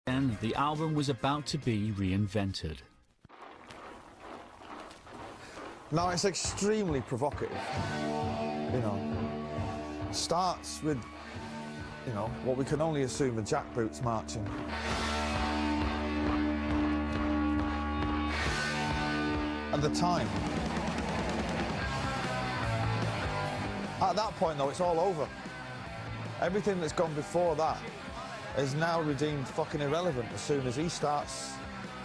And the album was about to be reinvented. Now it's extremely provocative, you know. Starts with, you know, what we can only assume are jackboots marching. At the time. At that point though, it's all over. Everything that's gone before that is now redeemed fucking irrelevant as soon as he starts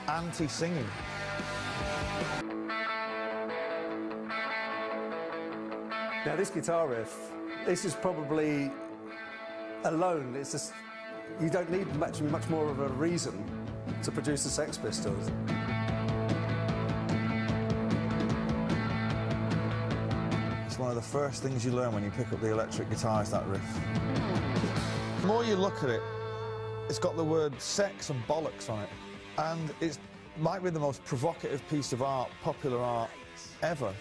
anti-singing. Now this guitar riff, this is probably alone, it's just, you don't need much more of a reason to produce the Sex Pistols. It's one of the first things you learn when you pick up the electric guitar is that riff. The more you look at it, it's got the word sex and bollocks on it, and it might be the most provocative piece of art, popular art, ever.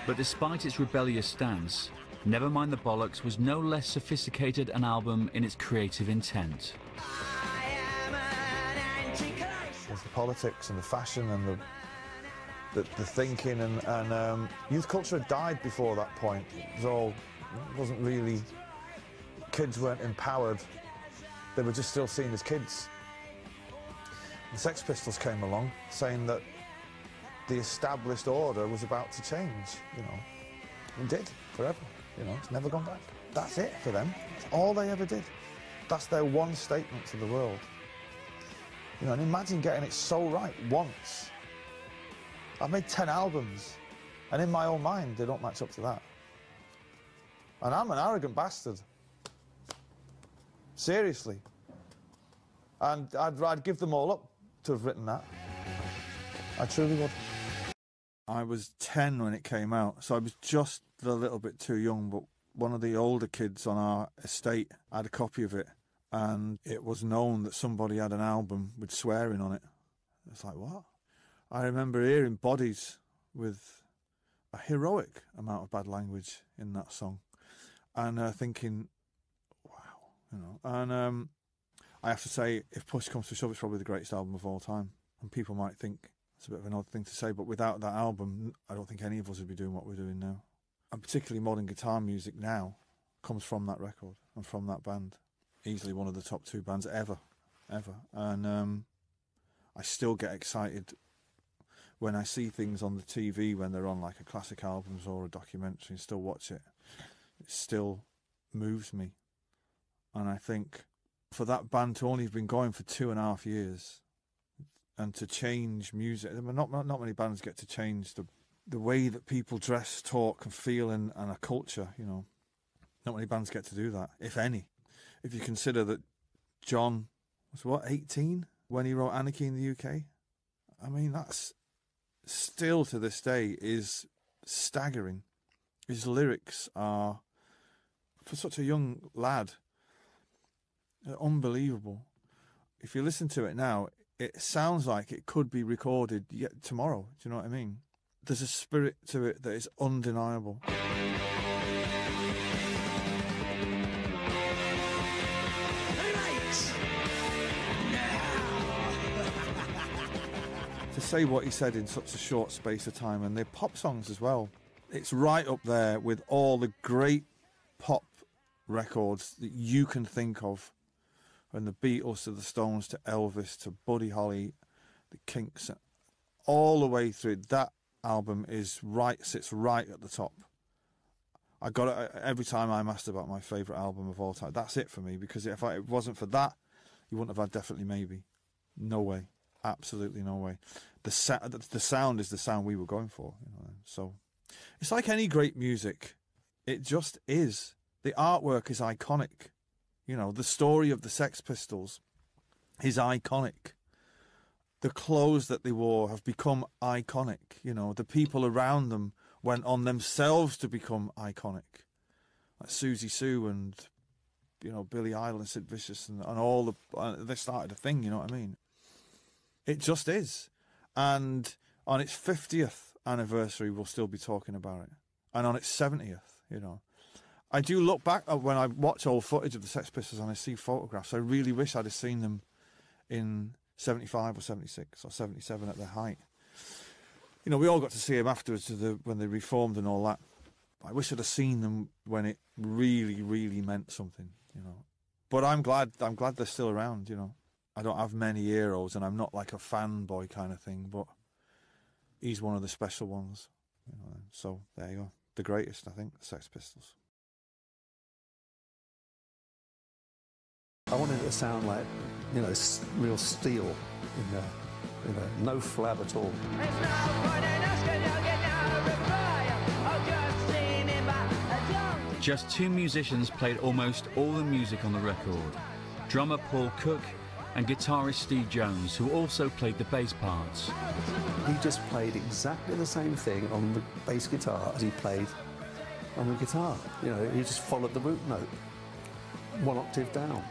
But despite its rebellious stance, Nevermind the Bollocks was no less sophisticated an album in its creative intent. There's the politics and the fashion and the thinking and youth culture had died before that point. It wasn't really, kids weren't empowered. They were just still seen as kids. The Sex Pistols came along saying that the established order was about to change, you know. It did, forever, you know, it's never gone back. That's it for them. That's all they ever did. That's their one statement to the world. You know, and imagine getting it so right once. I've made 10 albums, and in my own mind, they don't match up to that. And I'm an arrogant bastard. Seriously. And I'd give them all up to have written that. I truly would. I was 10 when it came out, so I was just a little bit too young, but one of the older kids on our estate had a copy of it, and it was known that somebody had an album with swearing on it. It's like, what? I remember hearing Bodies with a heroic amount of bad language in that song, and thinking, wow, you know. And I have to say, if push comes to shove, it's probably the greatest album of all time. And people might think it's a bit of an odd thing to say, but without that album, I don't think any of us would be doing what we're doing now. And particularly modern guitar music now comes from that record and from that band. Easily one of the top 2 bands ever. And I still get excited when I see things on the TV when they're on like a classic albums or a documentary and still watch it. It still moves me. And I think for that band to only have been going for 2.5 years and to change music, I mean, not many bands get to change the way that people dress, talk and feel and a culture, you know. Not many bands get to do that, if any. If you consider that John was, 18 when he wrote Anarchy in the UK? I mean, that's still to this day is staggering. His lyrics are, for such a young lad, unbelievable. If you listen to it now, it sounds like it could be recorded yet tomorrow. Do you know what I mean? There's a spirit to it that is undeniable. To say what he said in such a short space of time, and they're pop songs as well. It's right up there with all the great pop records that you can think of. From the Beatles to the Stones to Elvis to Buddy Holly, the Kinks, all the way through. That album sits right at the top. I got it every time I'm asked about my favourite album of all time. That's it for me, because if it wasn't for that, you wouldn't have had Definitely Maybe. No way. Absolutely no way. The sound is the sound we were going for. You know? So it's like any great music. It just is. The artwork is iconic. You know, the story of the Sex Pistols is iconic. The clothes that they wore have become iconic. You know, the people around them went on themselves to become iconic. Like Susie Sue and, you know, Billy Idol and Sid Vicious and all they started a thing, you know what I mean? It just is. And on its 50th anniversary, we'll still be talking about it. And on its 70th, you know. I do look back at when I watch old footage of the Sex Pistols and I see photographs. I really wish I'd have seen them in 75 or 76 or 77 at their height. You know, we all got to see them afterwards when they reformed and all that. I wish I'd have seen them when it really, really meant something, you know. But I'm glad they're still around, you know. I don't have many heroes, and I'm not like a fanboy kind of thing, but he's one of the special ones, you know. So there you go, the greatest, I think, the Sex Pistols. I wanted it to sound like, you know, real steel in there. You know, no flab at all. Just two musicians played almost all the music on the record. Drummer Paul Cook and guitarist Steve Jones, who also played the bass parts. He just played exactly the same thing on the bass guitar as he played on the guitar. You know, he just followed the root note, one octave down.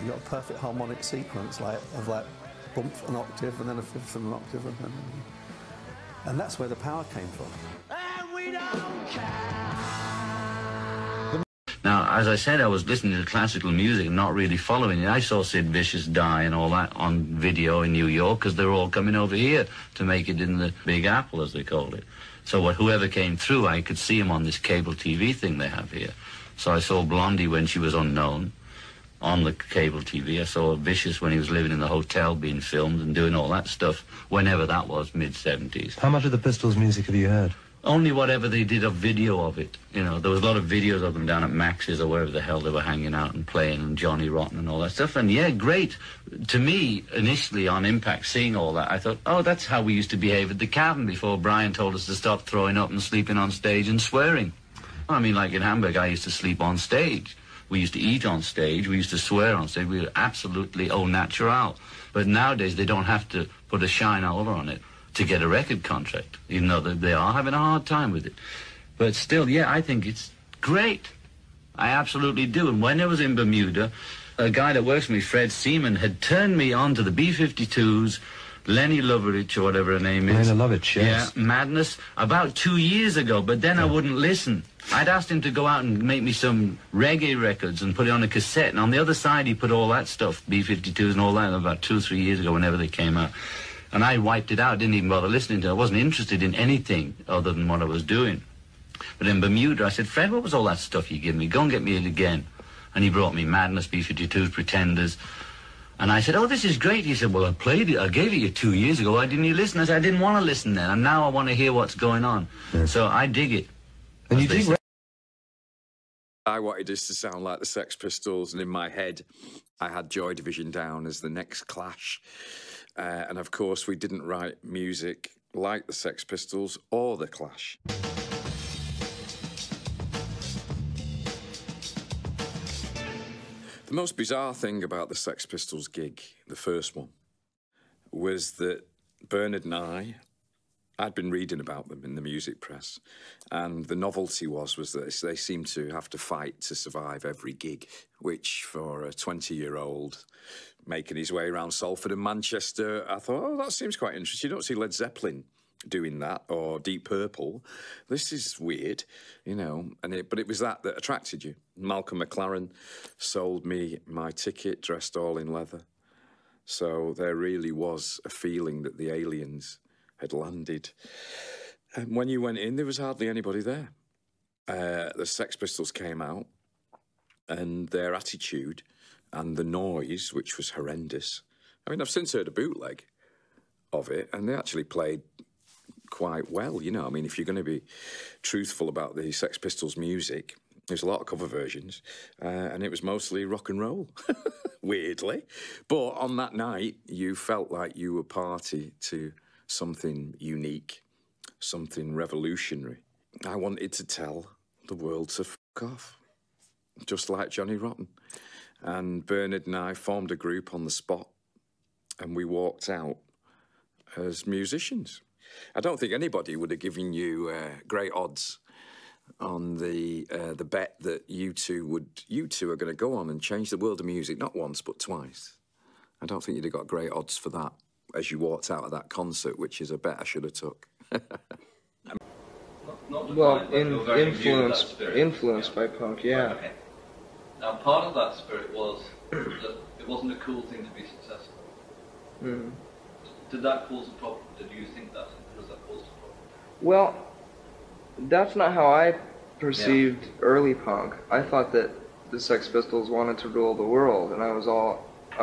You got a perfect harmonic sequence of bump an octave and then a fifth and an octave, and that's where the power came from. And we don't care. Now, as I said, I was listening to classical music and not really following it. I saw Sid Vicious die and all that on video in New York because they were all coming over here to make it in the Big Apple, as they called it. So whoever came through, I could see him on this cable TV thing they have here. So I saw Blondie when she was unknown on the cable TV. I saw Vicious when he was living in the hotel being filmed and doing all that stuff, whenever that was, mid-70s. How much of the Pistols' music have you heard? Only whatever they did a video of it. You know, there was a lot of videos of them down at Max's or wherever the hell they were hanging out and playing, and Johnny Rotten and all that stuff. And yeah, great. To me, initially on Impact, seeing all that, I thought, oh, that's how we used to behave at the Cavern before Brian told us to stop throwing up and sleeping on stage and swearing. I mean, like in Hamburg, I used to sleep on stage. We used to eat on stage. We used to swear on stage. We were absolutely au natural. But nowadays, they don't have to put a shine over on it to get a record contract, even though they are having a hard time with it. But still, yeah, I think it's great. I absolutely do. And when I was in Bermuda, a guy that works for me, Fred Seaman, had turned me on to the B-52s, Lenny Lovitch, or whatever her name is. Lenny Lovitch, yes. Yeah, Madness, about 2 years ago, but then I wouldn't listen. I'd asked him to go out and make me some reggae records and put it on a cassette, and on the other side he put all that stuff, B-52s and all that, about 2 or 3 years ago, whenever they came out. And I wiped it out, didn't even bother listening to it. I wasn't interested in anything other than what I was doing. But in Bermuda, I said, Fred, what was all that stuff you give me? Go and get me it again. And he brought me Madness, B-52s, Pretenders. And I said, oh, this is great. He said, well, I played it. I gave it you 2 years ago. Why didn't you listen? I said, I didn't want to listen then. And now I want to hear what's going on. Yeah. So I dig it. And you dig I wanted this to sound like the Sex Pistols, and in my head, I had Joy Division down as the next Clash. And of course, we didn't write music like the Sex Pistols or the Clash. The most bizarre thing about the Sex Pistols gig, the first one, was that Bernard and I'd been reading about them in the music press, and the novelty was that they seemed to have to fight to survive every gig, which for a 20-year-old making his way around Salford and Manchester, I thought, oh, that seems quite interesting. You don't see Led Zeppelin doing that, or Deep Purple. This is weird, you know, but it was that attracted you. Malcolm McLaren sold me my ticket, dressed all in leather. So there really was a feeling that the aliens had landed. And when you went in, there was hardly anybody there. The Sex Pistols came out, and their attitude and the noise, which was horrendous. I mean, I've since heard a bootleg of it, and they actually played quite well, you know. I mean, if you're going to be truthful about the Sex Pistols music, there's a lot of cover versions, and it was mostly rock and roll, weirdly. But on that night, you felt like you were party to something unique, something revolutionary. I wanted to tell the world to fuck off, just like Johnny Rotten. And Bernard and I formed a group on the spot, and we walked out as musicians. I don't think anybody would have given you great odds on the bet that you two are going to go on and change the world of music, not once, but twice. I don't think you'd have got great odds for that as you walked out of that concert, which is a bet I should have took. Well, influenced by punk, yeah. Okay. Now, part of that spirit was that It wasn't a cool thing to be successful. Mm. Did that cause a problem? Did you think that? Has that caused a problem? Well, that's not how I perceived early punk. I thought that the Sex Pistols wanted to rule the world, and I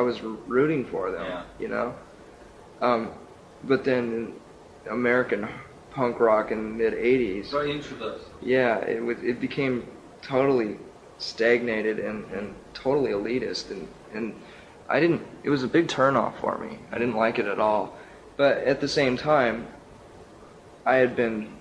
was rooting for them, you know. But then American punk rock in the mid-'80s, very introverted. Yeah, it became totally stagnated and totally elitist, and I didn't. It was a big turnoff for me. I didn't like it at all. But at the same time, I had been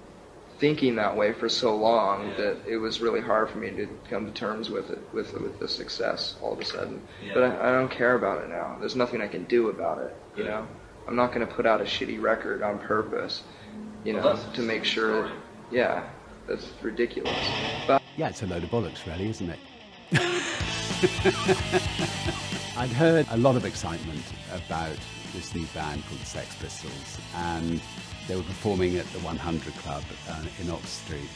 thinking that way for so long that it was really hard for me to come to terms with it, with the success all of a sudden. But I don't care about it now. There's nothing I can do about it, you know. I'm not going to put out a shitty record on purpose, you know, to make sure that, that's ridiculous. But yeah, it's a load of bollocks, really, isn't it? I'd heard a lot of excitement about this new band called the Sex Pistols, and they were performing at the 100 Club in Ox Street.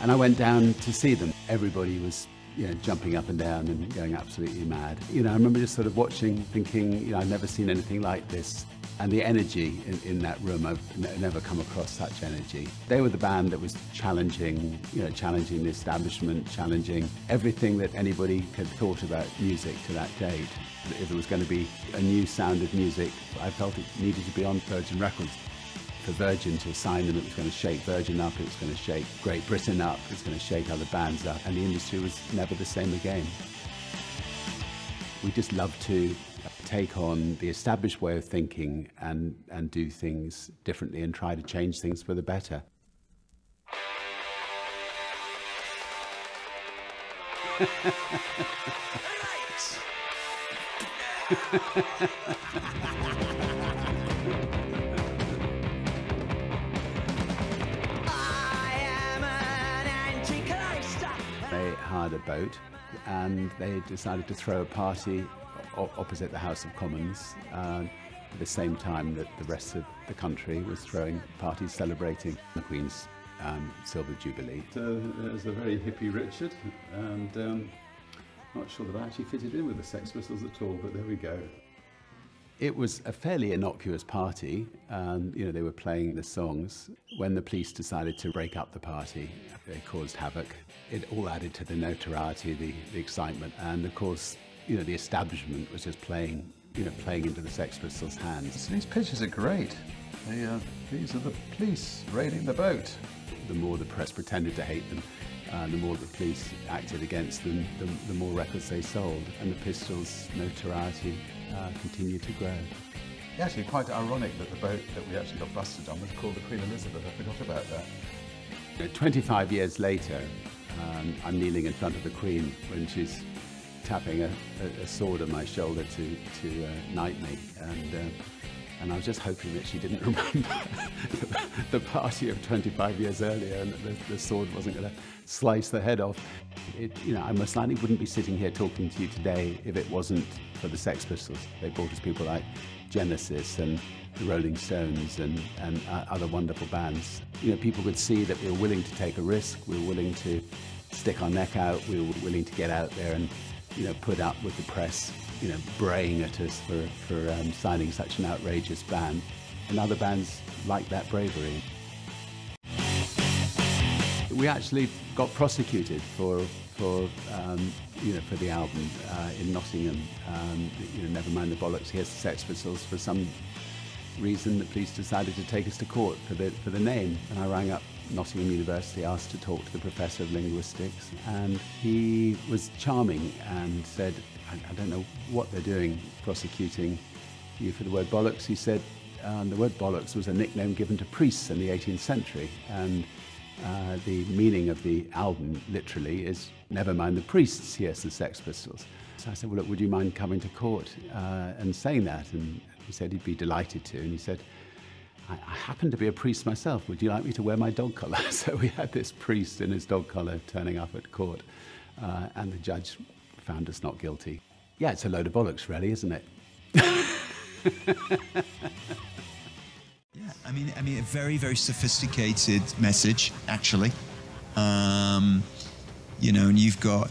And I went down to see them. Everybody was, you know, jumping up and down and going absolutely mad. You know, I remember just sort of watching, thinking, you know, I've never seen anything like this. And the energy in that room, I've never come across such energy. They were the band that was challenging, you know, challenging the establishment, challenging everything that anybody had thought about music to that date. If there was going to be a new sound of music, I felt it needed to be on Virgin Records. For Virgin to sign them, it was going to shake Virgin up, it was going to shake Great Britain up, it was going to shake other bands up, and the industry was never the same again. We just love to take on the established way of thinking and do things differently and try to change things for the better. They hired a boat and they decided to throw a party opposite the House of Commons at the same time that the rest of the country was throwing parties celebrating the Queen's Silver Jubilee. There's a very hippie Richard, and not sure that I actually fitted in with the Sex Pistols at all, but there we go. It was a fairly innocuous party. You know, they were playing the songs. When the police decided to break up the party, they caused havoc. It all added to the notoriety, the excitement, and of course, you know, the establishment was just playing into the Sex Pistols' hands. These pictures are great. These are the police raiding the boat. The more the press pretended to hate them, the more the police acted against them, the more records they sold, and the Pistols' notoriety continued to grow. Actually, quite ironic that the boat that we actually got busted on was called the Queen Elizabeth. I forgot about that. 25 years later, I'm kneeling in front of the Queen when she's tapping a sword on my shoulder to knight me, and I was just hoping that she didn't remember the party of 25 years earlier, and that the sword wasn't going to slice the head off. You know, I most likely wouldn't be sitting here talking to you today if it wasn't for the Sex Pistols. They brought us people like Genesis and the Rolling Stones and other wonderful bands. You know, people could see that we were willing to take a risk, we were willing to stick our neck out, we were willing to get out there and, you know, put up with the press, you know, braying at us for signing such an outrageous band. And other bands like that bravery. We actually got prosecuted for the album in Nottingham. You know, never mind the bollocks, here's the Sex Pistols. For some reason, the police decided to take us to court for the name, and I rang up Nottingham University, asked to talk to the professor of linguistics, and he was charming and said, I don't know what they're doing prosecuting you for the word bollocks. He said the word bollocks was a nickname given to priests in the 18th century, and the meaning of the album literally is never mind the priests, here's the Sex Pistols. So I said, well, look, would you mind coming to court and saying that? And he said he'd be delighted to, and he said, I happen to be a priest myself. Would you like me to wear my dog collar? So we had this priest in his dog collar turning up at court, and the judge found us not guilty. Yeah, it's a load of bollocks, really, isn't it? Yeah, I mean, a very, very sophisticated message, actually. You know, and you've got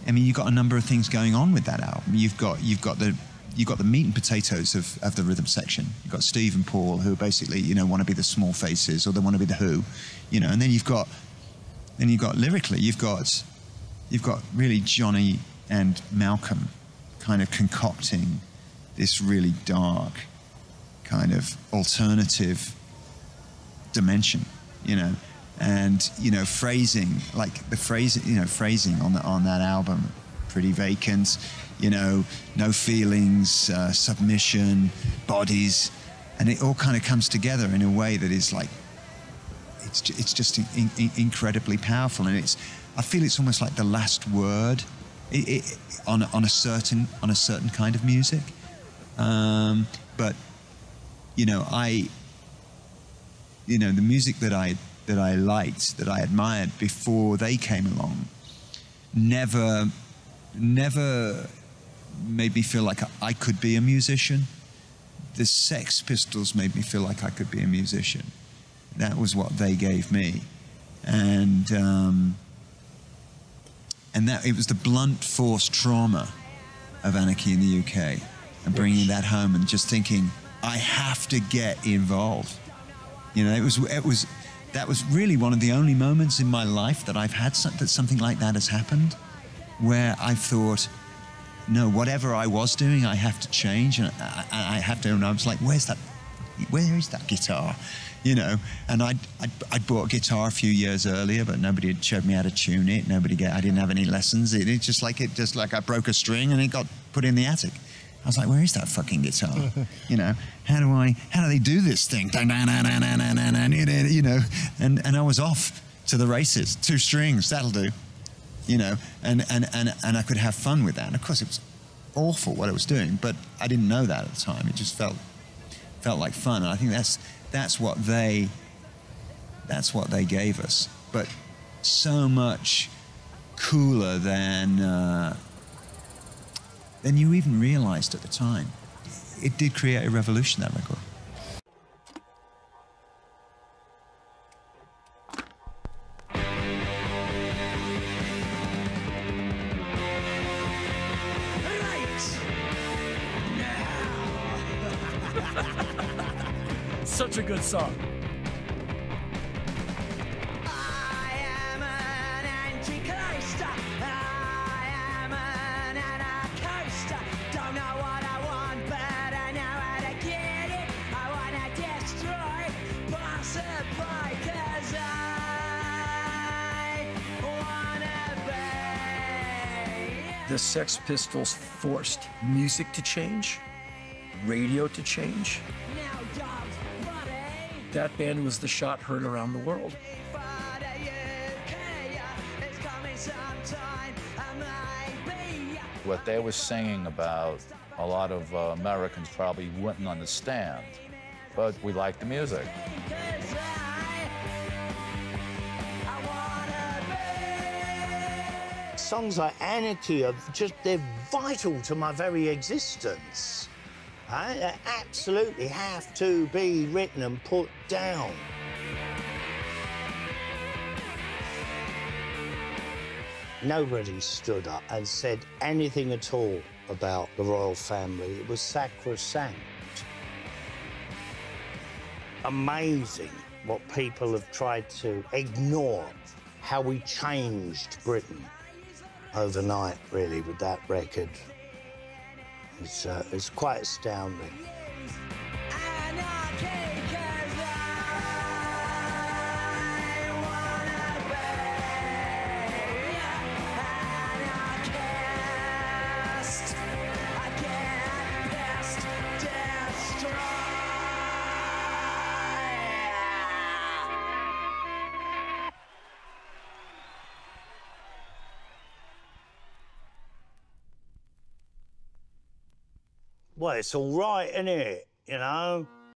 I mean, you've got a number of things going on with that album. You've got the meat and potatoes of the rhythm section. You've got Steve and Paul, who basically, you know, want to be the Small Faces, or they want to be the Who, you know. And then you've got lyrically, you've got really Johnny and Malcolm kind of concocting this really dark kind of alternative dimension, you know. And, you know, phrasing, like the phrasing, you know, phrasing on that album, Pretty Vacant, you know, No Feelings, Submission, Bodies, and it all kind of comes together in a way that is like, it's just incredibly powerful, and I feel it's almost like the last word on a certain kind of music, but you know, the music that I liked, that I admired before they came along, never made me feel like I could be a musician. The Sex Pistols made me feel like I could be a musician. That was what they gave me, and that it was the blunt force trauma of Anarchy in the UK, and bringing that home and just thinking, I have to get involved. You know, that was really one of the only moments in my life that I've had that something like that has happened, where I thought, no, whatever I was doing, I have to change, and I have to. And I was like, where is that guitar? You know, and I'd bought a guitar a few years earlier, but nobody had showed me how to tune it. I didn't have any lessons. It just like I broke a string and it got put in the attic. I was like, where is that fucking guitar? You know, how do they do this thing? You know, and I was off to the races. 2 strings, that'll do. You know, and I could have fun with that. And of course, it was awful what I was doing, but I didn't know that at the time. It just felt like fun, and I think that's what they gave us. But so much cooler than you even realized at the time. It did create a revolution, that record. Such a good song. The Sex Pistols forced music to change, radio to change. That band was the shot heard around the world. What they were singing about, a lot of Americans probably wouldn't understand, but we liked the music. Songs like Anarchy are they're vital to my very existence. They absolutely have to be written and put down. Nobody stood up and said anything at all about the royal family. It was sacrosanct. Amazing what people have tried to ignore, how we changed Britain overnight, really, with that record. It's quite astounding. Well, it's all right, isn't it? You know?